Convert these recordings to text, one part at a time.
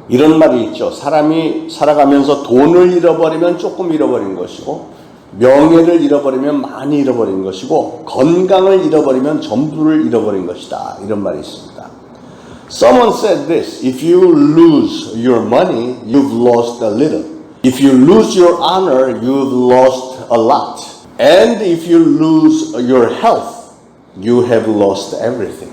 이런 말이 있죠. 사람이 살아가면서 돈을 잃어버리면 조금 잃어버린 것이고, 명예를 잃어버리면 많이 잃어버린 것이고, 건강을 잃어버리면 전부를 잃어버린 것이다. 이런 말이 있습니다. Someone said this: if you lose your money, you've lost a little. If you lose your honor, you've lost a lot. And if you lose your health, you have lost everything.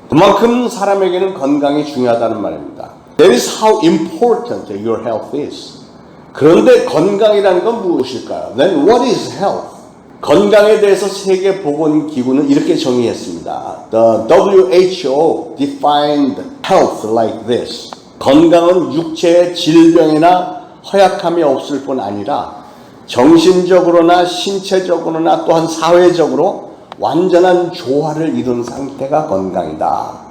그만큼 사람에게는 건강이 중요하다는 말입니다. That is how important your health is. 그런데 건강이라는 건 무엇일까요? Then what is health? 건강에 대해서 세계보건기구는 이렇게 정의했습니다. The WHO defined health like this. 건강은 육체의 질병이나 허약함이 없을 뿐 아니라 정신적으로나 신체적으로나 또한 사회적으로 완전한 조화를 이룬 상태가 건강이다.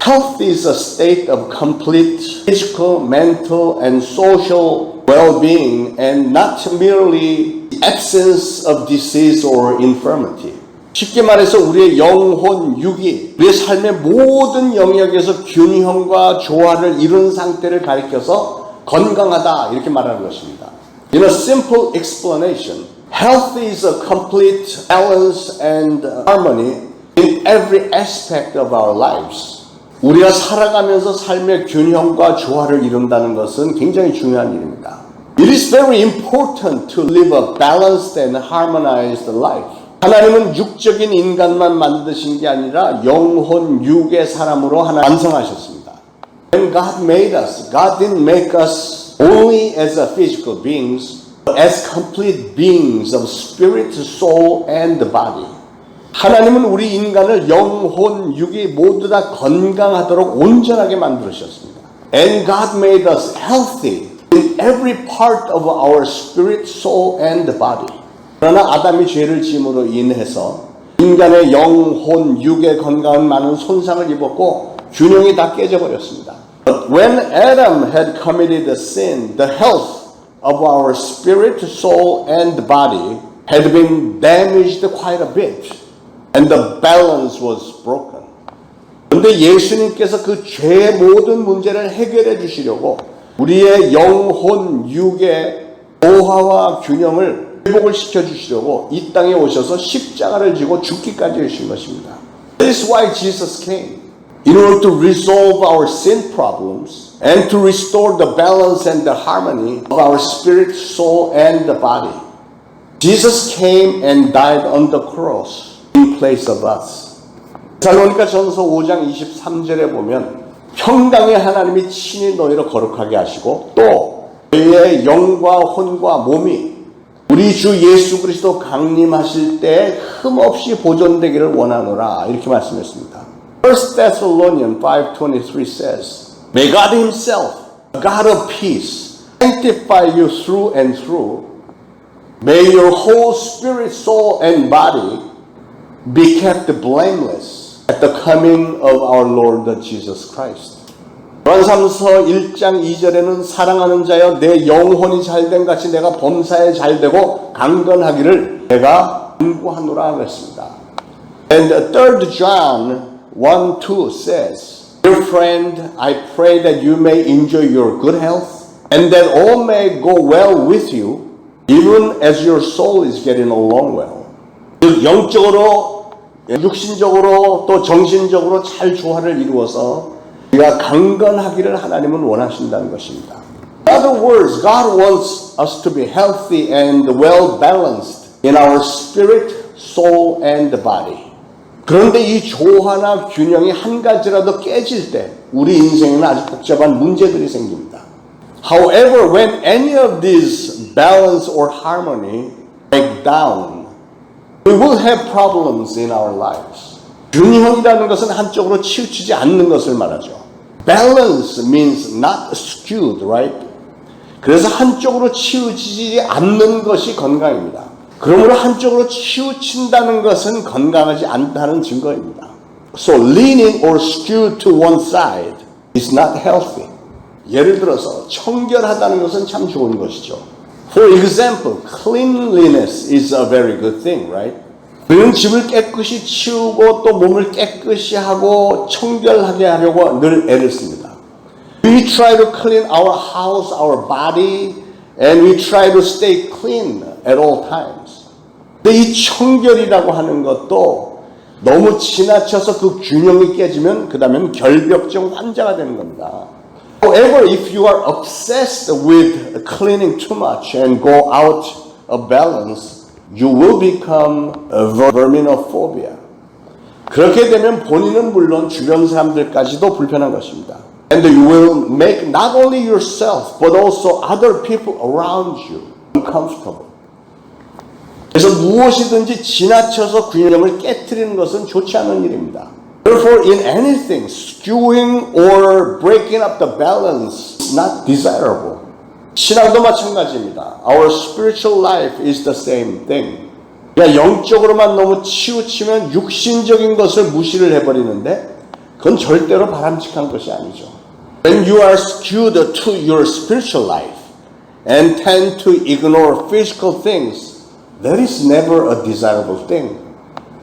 Health is a state of complete physical, mental, and social well-being and not merely absence of disease or infirmity. 쉽게 말해서 우리의 영혼, 육이 우리의 삶의 모든 영역에서 균형과 조화를 이룬 상태를 가리켜서 건강하다 이렇게 말하는 것입니다. In a simple explanation, health is a complete balance and harmony in every aspect of our lives. 우리가 살아가면서 삶의 균형과 조화를 이룬다는 것은 굉장히 중요한 일입니다. It is very important to live a balanced and harmonized life. 하나님은 육적인 인간만 만드신 게 아니라 영혼, 육의 사람으로 하나 완성하셨습니다. When God made us, God didn't make us only as a physical beings, but as complete beings of spirit, soul, and body. 하나님은 우리 인간을 영혼, 육이 모두 다 건강하도록 온전하게 만들으셨습니다. And God made us healthy in every part of our spirit, soul, and body. 그러나 아담이 죄를 지음으로 인해서 인간의 영혼, 육의 건강은 많은 손상을 입었고 균형이 다 깨져버렸습니다. But when Adam had committed a sin, the health of our spirit, soul, and body had been damaged quite a bit. And the balance was broken. 그런데 예수님께서 그 죄의 모든 문제를 해결해 주시려고 우리의 영혼, 육의 조화와 균형을 회복을 시켜 주시려고 이 땅에 오셔서 십자가를 지고 죽기까지 하신 것입니다. That is why Jesus came. In order to resolve our sin problems and to restore the balance and the harmony of our spirit, soul, and the body. Jesus came and died on the cross in place of us. 데살로니가 전서 5장 23절에 보면 평강의 하나님이 친히 너희를 거룩하게 하시고 또 너희의 영과 혼과 몸이 우리 주 예수 그리스도 강림하실 때 흠없이 보존되기를 원하노라 이렇게 말씀했습니다. 1 Thessalonians 5:23 says, May God himself, God of peace, sanctify you through and through. May your whole spirit, soul, and body be kept blameless at the coming of our Lord Jesus Christ. 요한삼서 1장 2절에는 사랑하는 자여 내 영혼이 잘된 같이 내가 범사에 잘되고 강건하기를 내가 간구하노라 그랬습니다. And 3 John 1:2 says, Dear friend, I pray that you may enjoy your good health and that all may go well with you even as your soul is getting along well. 영적으로, 육신적으로 또 정신적으로 잘 조화를 이루어서 우리가 강건하기를 하나님은 원하신다는 것입니다. In other words, God wants us to be healthy and well balanced in our spirit, soul, and body. 그런데 이 조화나 균형이 한 가지라도 깨질 때 우리 인생에는 아주 복잡한 문제들이 생깁니다. However, when any of these balance or harmony break down, we will have problems in our lives. 균형이라는 것은 한쪽으로 치우치지 않는 것을 말하죠. Balance means not skewed, right? 그래서 한쪽으로 치우치지 않는 것이 건강입니다. 그러므로 한쪽으로 치우친다는 것은 건강하지 않다는 증거입니다. So leaning or skewed to one side is not healthy. 예를 들어서 청결하다는 것은 참 좋은 것이죠. For example, cleanliness is a very good thing, right? 우리는 집을 깨끗이 치우고 또 몸을 깨끗이 하고 청결하게 하려고 늘 애를 씁니다. We try to clean our house, our body, and we try to stay clean at all times. 근데 이 청결이라고 하는 것도 너무 지나쳐서 그 균형이 깨지면 그 다음엔 결벽증 환자가 되는 겁니다. However, if you are obsessed with cleaning too much and go out of balance, you will become a verminophobia. 그렇게 되면 본인은 물론 주변 사람들까지도 불편한 것입니다. And you will make not only yourself, but also other people around you uncomfortable. 그래서 무엇이든지 지나쳐서 균형을 깨트리는 것은 좋지 않은 일입니다. Therefore, in anything, skewing or breaking up the balance is not desirable. 신앙도 마찬가지입니다. Our spiritual life is the same thing. 그러니까 영적으로만 너무 치우치면 육신적인 것을 무시를 해버리는데 그건 절대로 바람직한 것이 아니죠. When you are skewed to your spiritual life and tend to ignore physical things, that is never a desirable thing.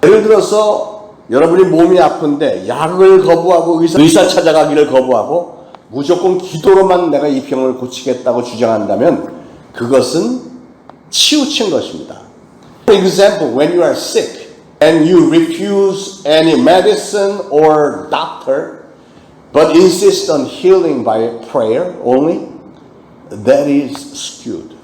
예를 들어서 여러분이 몸이 아픈데 약을 거부하고 의사 찾아가기를 거부하고 무조건 기도로만 내가 이 병을 고치겠다고 주장한다면 그것은 치우친 것입니다. For example, when you are sick and you refuse any medicine or doctor but insist on healing by prayer only, that is skewed.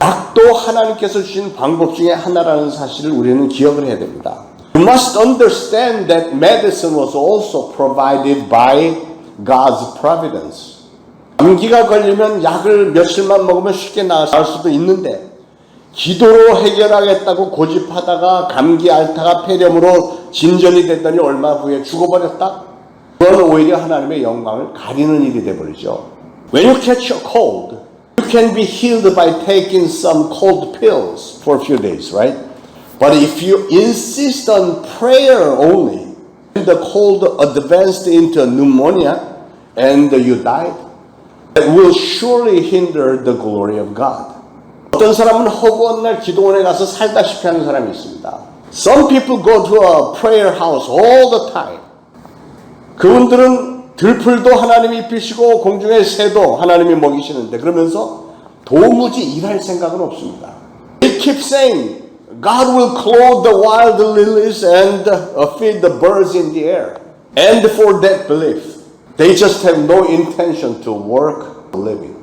약도 하나님께서 주신 방법 중에 하나라는 사실을 우리는 기억을 해야 됩니다. You must understand that medicine was also provided by God's providence. 감기가 걸리면 약을 며칠만 먹으면 쉽게 나을 수도 있는데 기도로 해결하겠다고 고집하다가 감기 앓다가 폐렴으로 진전이 됐더니 얼마 후에 죽어버렸다? 그건 오히려 하나님의 영광을 가리는 일이 돼버리죠. When you catch a cold, you can be healed by taking some cold pills for a few days, right? But if you insist on prayer only, the cold advanced into pneumonia and you died, that will surely hinder the glory of God. 어떤 사람은 허구한 날 기도원에 가서 살다시피 하는 사람이 있습니다. Some people go to a prayer house all the time. 그분들은 들풀도 하나님이 입히시고 공중의 새도 하나님이 먹이시는데 그러면서 도무지 일할 생각은 없습니다. They keep saying, God will clothe the wild lilies and feed the birds in the air. And for that belief, they just have no intention to work for living.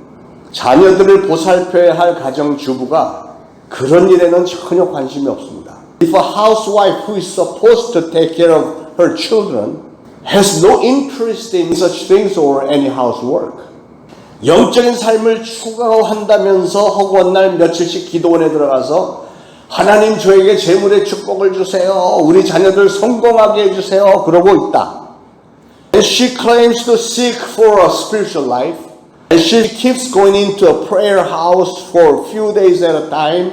자녀들을 보살펴야 할 가정주부가 그런 일에는 전혀 관심이 없습니다. If a housewife who is supposed to take care of her children has no interest in such things or any housework, 영적인 삶을 추구한다면서 허구한 날 며칠씩 기도원에 들어가서 하나님 저에게 재물의 축복을 주세요. 우리 자녀들 성공하게 해주세요. 그러고 있다. And she claims to seek for a spiritual life. And she keeps going into a prayer house for a few days at a time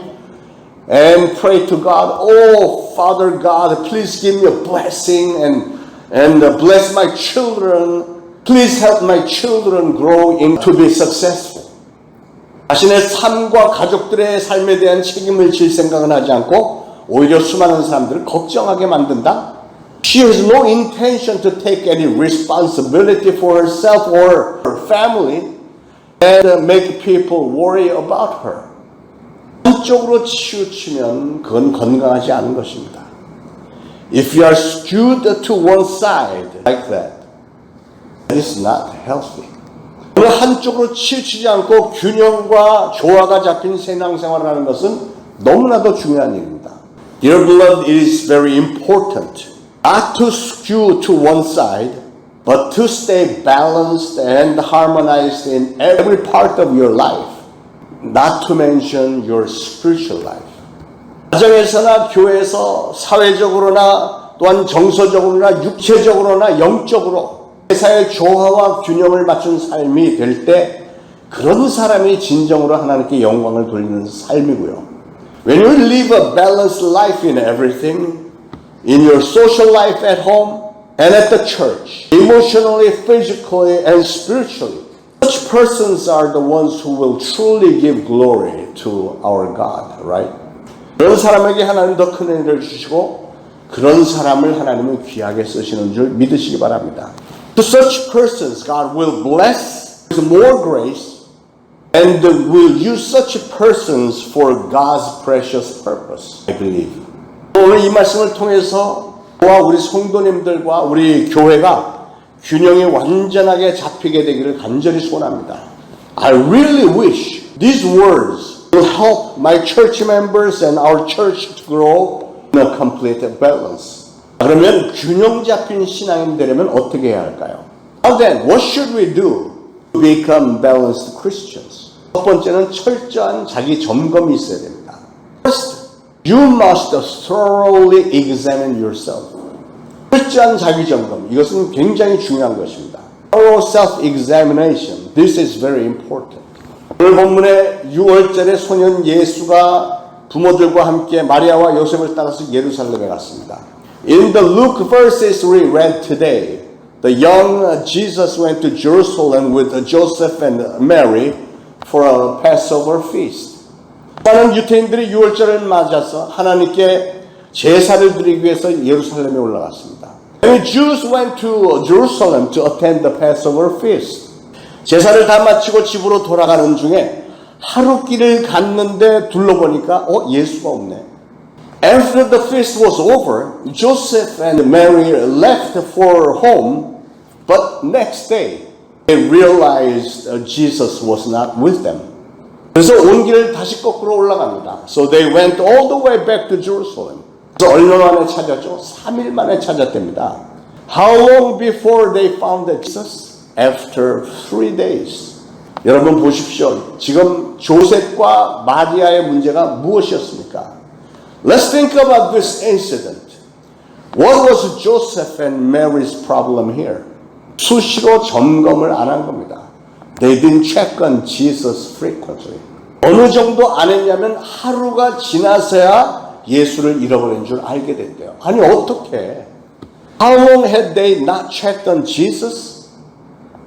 and pray to God, oh, Father God, please give me a blessing and bless my children. Please help my children grow to be successful. 자신의 삶과 가족들의 삶에 대한 책임을 질 생각은 하지 않고 오히려 수많은 사람들을 걱정하게 만든다. She has no intention to take any responsibility for herself or her family and make people worry about her. 한쪽으로 치우치면 그건 건강하지 않은 것입니다. If you are skewed to one side like that, that is not healthy. 어느 한쪽으로 치우치지 않고 균형과 조화가 잡힌 신앙생활을 하는 것은 너무나도 중요한 일입니다. Dear beloved, it is very important not to skew to one side, but to stay balanced and harmonized in every part of your life, not to mention your spiritual life. 가정에서나 교회에서 사회적으로나 또한 정서적으로나 육체적으로나 영적으로 회사의 조화와 균형을 맞춘 삶이 될 때 그런 사람이 진정으로 하나님께 영광을 돌리는 삶이고요. When you live a balanced life in everything, in your social life at home and at the church, emotionally, physically, and spiritually, such persons are the ones who will truly give glory to our God, right? 그런 사람에게 하나님 더 큰 은혜를 주시고 그런 사람을 하나님은 귀하게 쓰시는 줄 믿으시기 바랍니다. To such persons, God will bless more grace and will use such persons for God's precious purpose. I believe. 오늘 이 말씀을 통해서 저와 우리 성도님들과 우리 교회가 균형이 완전하게 잡히게 되기를 간절히 소원합니다. I really wish these words will help my church members and our church to grow in a complete balance. 그러면 균형 잡힌 신앙인 되려면 어떻게 해야 할까요? Now then, what should we do to become balanced Christians? 첫 번째는 철저한 자기 점검이 있어야 됩니다. First, you must thoroughly examine yourself. 철저한 자기 점검, 이것은 굉장히 중요한 것입니다. Thorough self-examination, this is very important. 오늘 본문의 6월절에 소년 예수가 부모들과 함께 마리아와 요셉을 따라서 예루살렘에 갔습니다. In the Luke verses we read today, the young Jesus went to Jerusalem with Joseph and Mary for a Passover feast. 많은 유태인들이 6월절을 맞아서 하나님께 제사를 드리기 위해서 예루살렘에 올라갔습니다. And Jews went to Jerusalem to attend the Passover feast. 제사를 다 마치고 집으로 돌아가는 중에 하루 길을 갔는데 둘러보니까 예수가 없네. After the feast was over, Joseph and Mary left for home, but next day they realized Jesus was not with them. 그래서 온 길을 다시 거꾸로 올라갑니다. So they went all the way back to Jerusalem. 그래서 얼마 만에 찾았죠? 3일 만에 찾았답니다. How long before they found Jesus? After 3 days. 여러분 보십시오. 지금 조셉과 마리아의 문제가 무엇이었습니까? Let's think about this incident. What was Joseph and Mary's problem here? 수시로 점검을 안 한 겁니다. They didn't check on Jesus frequently. 어느 정도 안 했냐면 하루가 지나서야 예수를 잃어버린 줄 알게 됐대요. 아니 어떻게? How long had they not checked on Jesus?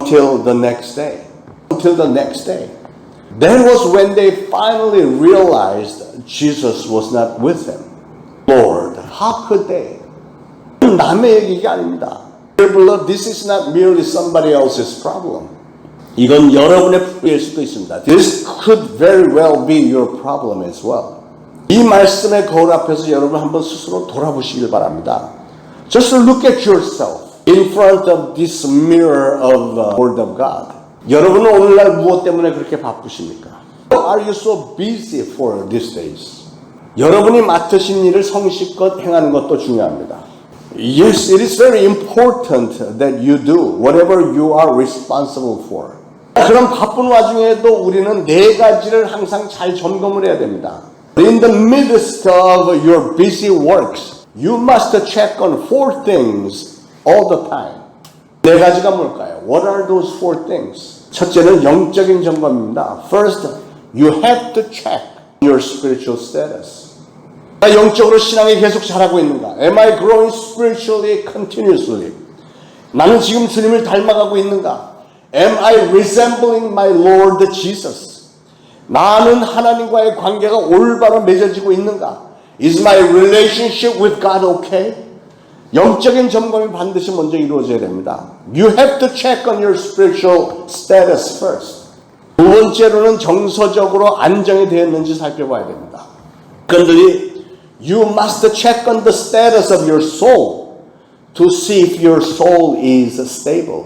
Until the next day. Until the next day. That was when they finally realized Jesus was not with them. Lord, how could they? 남의 얘기가 아닙니다. Beloved, this is not merely somebody else's problem. 이건 여러분의 부부일 수도 있습니다. This could very well be your problem as well. 이 말씀의 거울 앞에서 여러분 한번 스스로 돌아보시길 바랍니다. Just look at yourself in front of this mirror of the Word of God. 여러분은 오늘날 무엇 때문에 그렇게 바쁘십니까? What are you so busy for these days? 여러분이 맡으신 일을 성실껏 행하는 것도 중요합니다. Yes, it is very important that you do whatever you are responsible for. 그런 바쁜 와중에도 우리는 4가지를 항상 잘 점검을 해야 됩니다. In the midst of your busy works, you must check on 4 things all the time. 4가지가 뭘까요? What are those 4 things? 첫째는 영적인 점검입니다. First, you have to check your spiritual status. 영적으로 신앙이 계속 자라고 있는가? Am I growing spiritually continuously? 나는 지금 주님을 닮아가고 있는가? Am I resembling my Lord Jesus? 나는 하나님과의 관계가 올바로 맺어지고 있는가? Is my relationship with God okay? 영적인 점검이 반드시 먼저 이루어져야 됩니다. You have to check on your spiritual status first. 두 번째로는 정서적으로 안정이 되었는지 살펴봐야 됩니다. 그런데 You must check on the status of your soul to see if your soul is stable.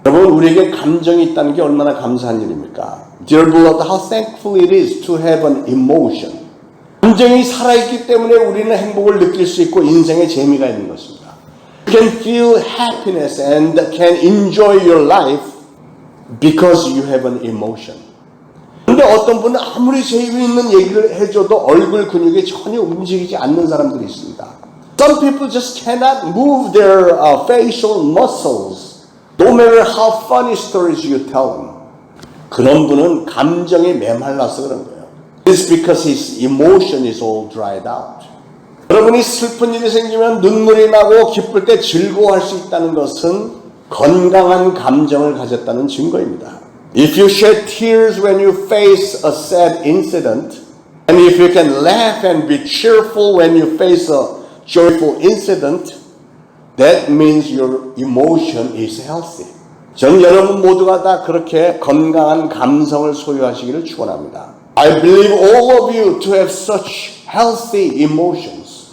여러분, 우리에게 감정이 있다는 게 얼마나 감사한 일입니까? Dear beloved, how thankful it is to have an emotion. 감정이 살아있기 때문에 우리는 행복을 느낄 수 있고 인생에 재미가 있는 것입니다. You can feel happiness and can enjoy your life because you have an emotion. 근데 어떤 분은 아무리 재미있는 얘기를 해줘도 얼굴 근육이 전혀 움직이지 않는 사람들이 있습니다. Some people just cannot move their facial muscles, no matter how funny stories you tell them. 그런 분은 감정이 메말라서 그런 거예요. It's because his emotion is all dried out. 여러분이 슬픈 일이 생기면 눈물이 나고 기쁠 때 즐거워할 수 있다는 것은 건강한 감정을 가졌다는 증거입니다. If you shed tears when you face a sad incident, and if you can laugh and be cheerful when you face a joyful incident, that means your emotion is healthy. 저는 여러분 모두가 다 그렇게 건강한 감성을 소유하시기를 축원합니다. I believe all of you to have such healthy emotions.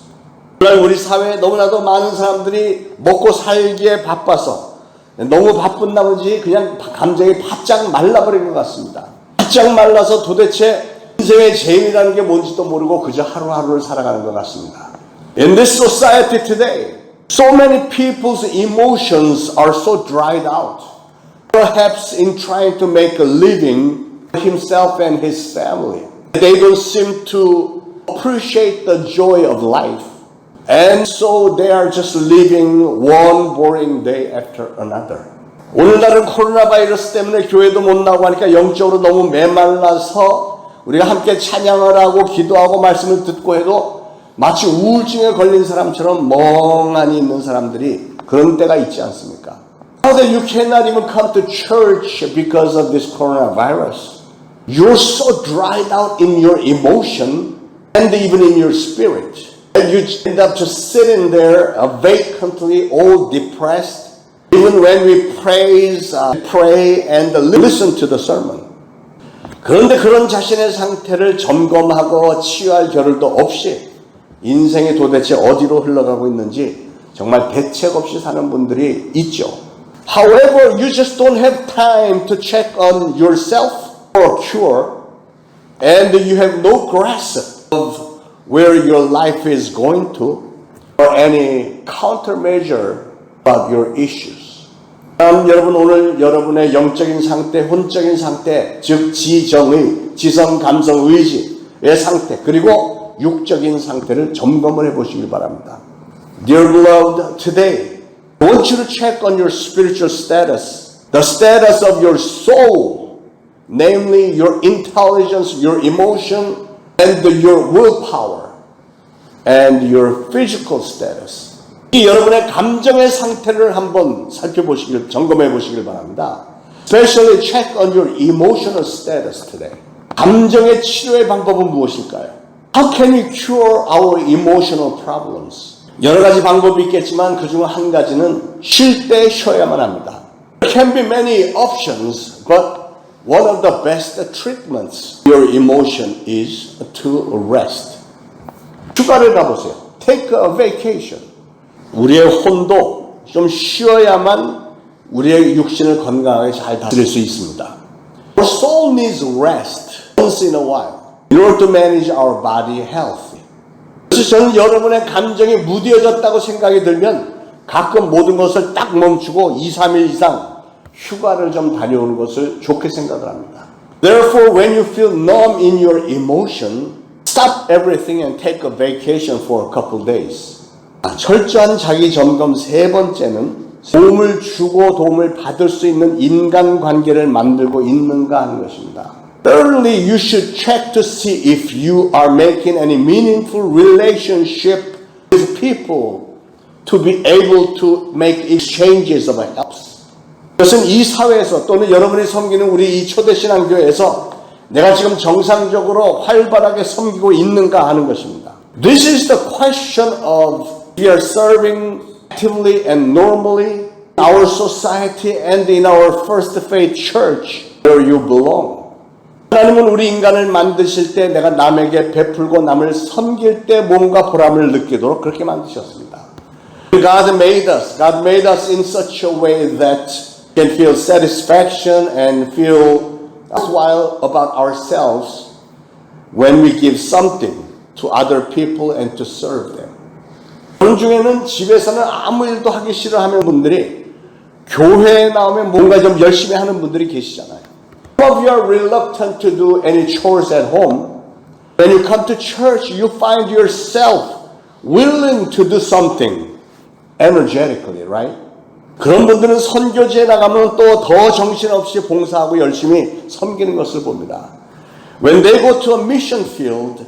오늘 우리 사회에 너무나도 많은 사람들이 먹고 살기에 바빠서 너무 바쁜 나머지 그냥 감정이 바짝 말라버린 것 같습니다. 바짝 말라서 도대체 인생의 재미라는 게 뭔지도 모르고 그저 하루하루를 살아가는 것 같습니다. In this society today, so many people's emotions are so dried out. Perhaps in trying to make a living for himself and his family, they don't seem to appreciate the joy of life. And so they are just living one boring day after another. 오늘날은 코로나 바이러스 때문에 교회도 못 나오고 하니까 영적으로 너무 메말라서 우리가 함께 찬양을 하고 기도하고 말씀을 듣고 해도 마치 우울증에 걸린 사람처럼 멍하니 있는 사람들이 그런 때가 있지 않습니까? How that you cannot even come to church because of this coronavirus. You're so dried out in your emotion and even in your spirit. And you end up just sitting there vacantly, all depressed. Even when we pray and listen to the sermon. 그런데 그런 자신의 상태를 점검하고 치유할 겨를도 없이 인생이 도대체 어디로 흘러가고 있는지 정말 대책 없이 사는 분들이 있죠. However, you just don't have time to check on yourself for a cure, and you have no grasp of where your life is going to, or any countermeasure about your issues. 여러분 오늘 여러분의 영적인 상태, 혼적인 상태, 즉 지정의, 지성, 감성, 의지의 상태, 그리고 육적인 상태를 점검을 해보시길 바랍니다. Dear beloved, today I want you to check on your spiritual status, the status of your soul, namely your intelligence, your emotion, and your willpower, and your physical status. 이 여러분의 감정의 상태를 한번 살펴보시길, 점검해 보시길 바랍니다. Especially check on your emotional status today. 감정의 치료의 방법은 무엇일까요? How can we cure our emotional problems? 여러 가지 방법이 있겠지만 그중 한 가지는 쉴 때 쉬어야만 합니다. There can be many options, but one of the best treatments for your emotion is to rest. 휴가를 가보세요. Take a vacation. 우리의 혼도 좀 쉬어야만 우리의 육신을 건강하게 잘 다스릴 수 있습니다. Our soul needs rest once in a while in order to manage our body health. 그래서 저는 여러분의 감정이 무뎌졌다고 생각이 들면 가끔 모든 것을 딱 멈추고 2, 3일 이상 휴가를 좀 다녀오는 것을 좋게 생각을 합니다. Therefore, when you feel numb in your emotion, stop everything and take a vacation for a couple days. 철저한 자기 점검 세 번째는 도움을 주고 도움을 받을 수 있는 인간관계를 만들고 있는가 하는 것입니다. Thirdly, you should check to see if you are making any meaningful relationship with people to be able to make exchanges of helps. 그것은 이 사회에서 또는 여러분이 섬기는 우리 이 초대신앙교회에서 내가 지금 정상적으로 활발하게 섬기고 있는가 하는 것입니다. This is the question of we are serving actively and normally in our society and in our first faith church where you belong. 하나님은 우리 인간을 만드실 때 내가 남에게 베풀고 남을 섬길 때 몸과 보람을 느끼도록 그렇게 만드셨습니다. God made us in such a way that we can feel satisfaction and feel worthwhile about ourselves when we give something to other people and to serve them. 그런 중에는 집에서는 아무 일도 하기 싫어하는 분들이 교회에 나오면 뭔가 좀 열심히 하는 분들이 계시잖아요. Some of you are reluctant to do any chores at home. When you come to church, you find yourself willing to do something energetically, right? 그런 분들은 선교지에 나가면 또 더 정신없이 봉사하고 열심히 섬기는 것을 봅니다. When they go to a mission field,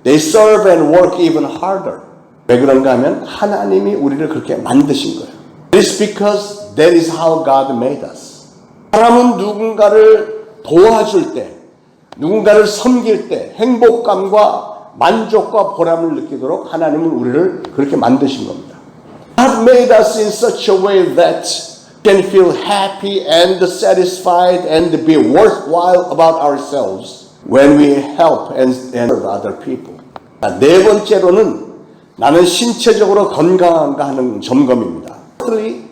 they serve and work even harder. 왜 그런가 하면 하나님이 우리를 그렇게 만드신 거예요. It's because that is how God made us. 사람은 누군가를 도와줄 때, 누군가를 섬길 때 행복감과 만족과 보람을 느끼도록 하나님은 우리를 그렇게 만드신 겁니다. God made us in such a way that can feel happy and satisfied and be worthwhile about ourselves when we help and serve other people. 네 번째로는 나는 신체적으로 건강한가 하는 점검입니다. Thirdly,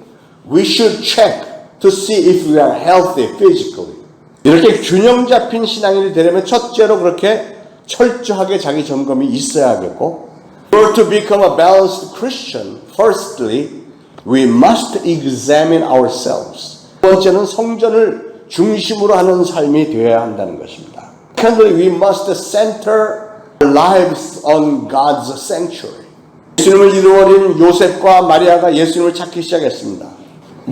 we should check to see if we are healthy physically. 이렇게 균형 잡힌 신앙인이 되려면 첫째로 그렇게 철저하게 자기 점검이 있어야겠고, for to become a balanced Christian, firstly, we must examine ourselves. 두 번째는 성전을 중심으로 하는 삶이 되어야 한다는 것입니다. Secondly, we must center our lives on God's sanctuary. 예수님을 잃어버린 요셉과 마리아가 예수님을 찾기 시작했습니다.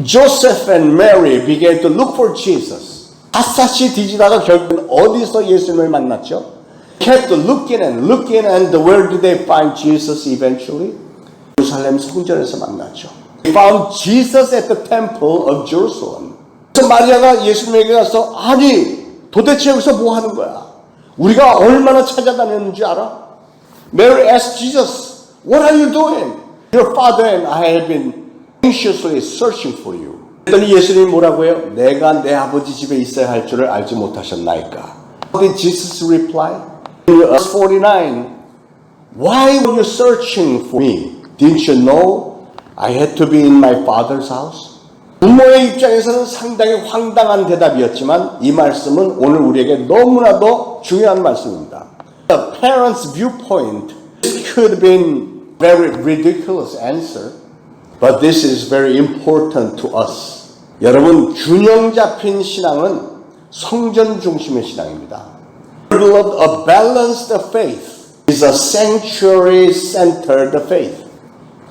Joseph and Mary began to look for Jesus. 샅샅이 뒤지다가 결국은 어디서 예수님을 만났죠? Kept looking and where did they find Jesus eventually? 예루살렘 성전에서 만났죠. They found Jesus at the temple of Jerusalem. 그래서 마리아가 예수님에게 가서 아니 도대체 여기서 뭐 하는 거야? 우리가 얼마나 찾아다녔는지 알아? Mary asked Jesus, what are you doing? Your father and I have been anxiously searching for you. 그랬더니 예수님이 뭐라고 해요? 내가 내 아버지 집에 있어야 할 줄을 알지 못하셨나이까? How did Jesus reply? In verse 49, why were you searching for me? Didn't you know I had to be in my father's house? 부모의 입장에서는 상당히 황당한 대답이었지만 이 말씀은 오늘 우리에게 너무나도 중요한 말씀입니다. The parents' viewpoint, this could have been very ridiculous answer, but this is very important to us. 여러분, 균형 잡힌 신앙은 성전 중심의 신앙입니다. A balanced faith is a sanctuary-centered faith.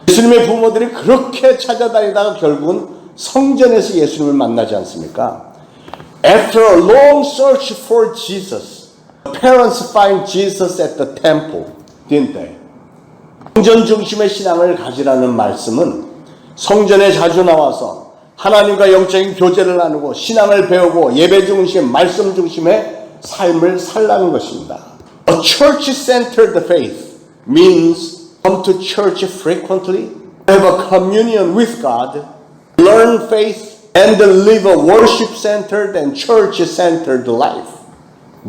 예수님의 부모들이 그렇게 찾아다니다가 결국은 성전에서 예수님을 만나지 않습니까? After a long search for Jesus, parents find Jesus at the temple, didn't they? 성전 중심의 신앙을 가지라는 말씀은 성전에 자주 나와서 하나님과 영적인 교제를 나누고 신앙을 배우고 예배 중심, 말씀 중심의 삶을 살라는 것입니다. A church-centered faith means come to church frequently, have a communion with God, learn faith, and live a worship-centered and church-centered life.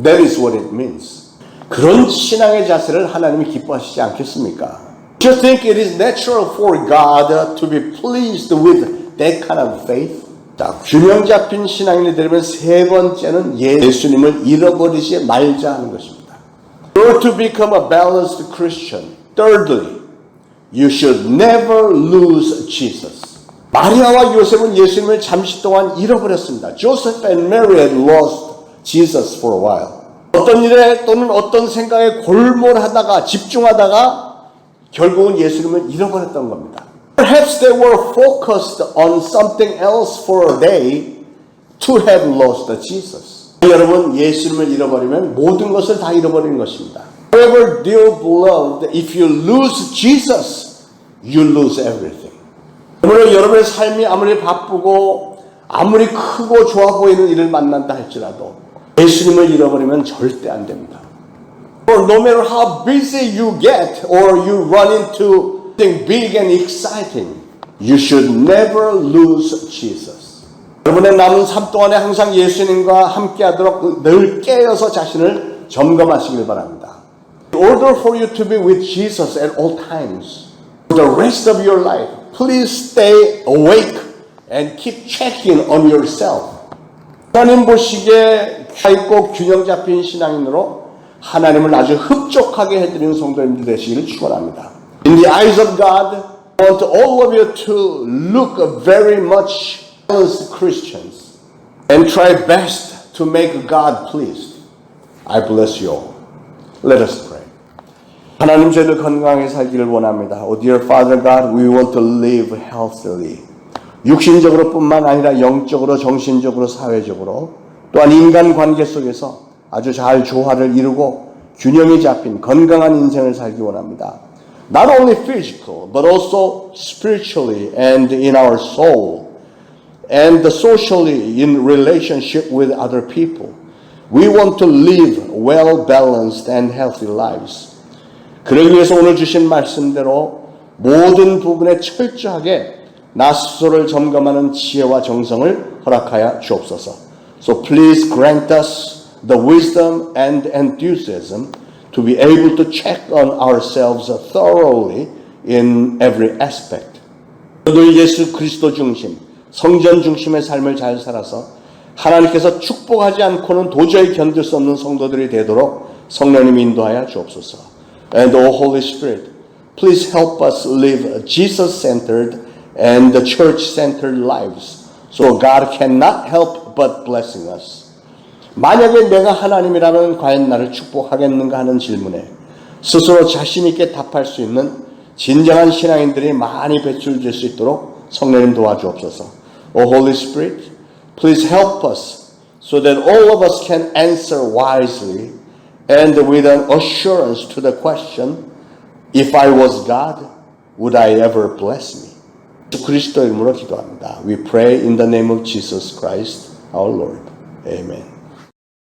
That is what it means. 그런 신앙의 자세를 하나님이 기뻐하시지 않겠습니까? Do you think it is natural for God to be pleased with that kind of faith? 자, 균형 잡힌 신앙인이 되려면 세 번째는 예수님을 잃어버리지 말자 하는 것입니다. Or to become a balanced Christian. Thirdly, you should never lose Jesus. 마리아와 요셉은 예수님을 잠시 동안 잃어버렸습니다. Joseph and Mary had lost Jesus for a while. 어떤 일에 또는 어떤 생각에 골몰하다가 집중하다가 결국은 예수님을 잃어버렸던 겁니다. Perhaps they were focused on something else for a day to have lost Jesus. 여러분, 예수님을 잃어버리면 모든 것을 다 잃어버리는 것입니다. However, dear beloved, if you lose Jesus, you lose everything. 물론 여러분의 삶이 아무리 바쁘고 아무리 크고 좋아 보이는 일을 만난다 할지라도 예수님을 잃어버리면 절대 안 됩니다. Or no matter how busy you get or you run into something big and exciting, you should never lose Jesus. 여러분의 남은 삶 동안에 항상 예수님과 함께하도록 늘 깨어서 자신을 점검하시길 바랍니다. In order for you to be with Jesus at all times, for the rest of your life, please stay awake and keep checking on yourself. 하나님 보시기에 있고 균형 잡힌 신앙인으로 하나님을 아주 흡족하게 해드리는 성도님들 되시기를 축원합니다. In the eyes of God, I want all of you to look very much balanced Christians and try best to make God pleased. I bless you all. Let us pray. 하나님, 저희들 건강하게 살기를 원합니다. Oh dear Father God, we want to live healthily. 육신적으로 뿐만 아니라 영적으로, 정신적으로, 사회적으로 또한 인간관계 속에서 아주 잘 조화를 이루고 균형이 잡힌 건강한 인생을 살기 원합니다. Not only physical, but also spiritually and in our soul and socially in relationship with other people. We want to live well-balanced and healthy lives. 그러기 위해서 오늘 주신 말씀대로 모든 부분에 철저하게 나 스스로를 점검하는 지혜와 정성을 허락하여 주옵소서. So please grant us the wisdom and enthusiasm to be able to check on ourselves thoroughly in every aspect. 늘 예수 그리스도 중심, 성전 중심의 삶을 잘 살아서 하나님께서 축복하지 않고는 도저히 견딜 수 없는 성도들이 되도록 성령님 인도하여 주옵소서. And O Holy Spirit, please help us live Jesus-centered and the church-centered lives, so God cannot help but blessing us. 만약에 내가 하나님이라면 과연 나를 축복하겠는가 하는 질문에 스스로 자신 있게 답할 수 있는 진정한 신앙인들이 많이 배출될 수 있도록 성령님 도와주옵소서. O Holy Spirit, please help us so that all of us can answer wisely and with an assurance to the question, if I was God, would I ever bless me? 그리스도 이름으로 기도합니다. We pray in the name of Jesus Christ, our Lord. Amen.